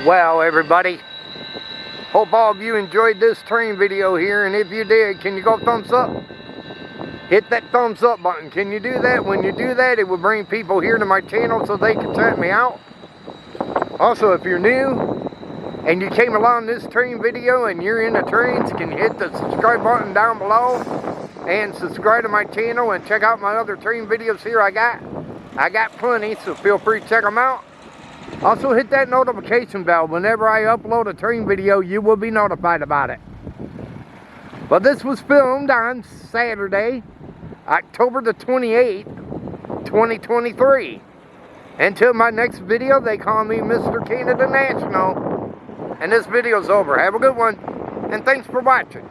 Well, everybody, hope all of you enjoyed this train video here, and if you did, can you go thumbs up? Hit that thumbs up button. Can you do that? When you do that, it will bring people here to my channel so they can check me out. Also, if you're new and you came along this train video and you're into trains, can you hit the subscribe button down below and subscribe to my channel and check out my other train videos here I got plenty, so feel free to check them out. Also, hit that notification bell. Whenever I upload a train video, you will be notified about it. But this was filmed on Saturday, October the 28th, 2023. Until my next video, they call me Mr.Canadian National. And this video's over. Have a good one, and thanks for watching.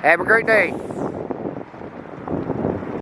Have a great day.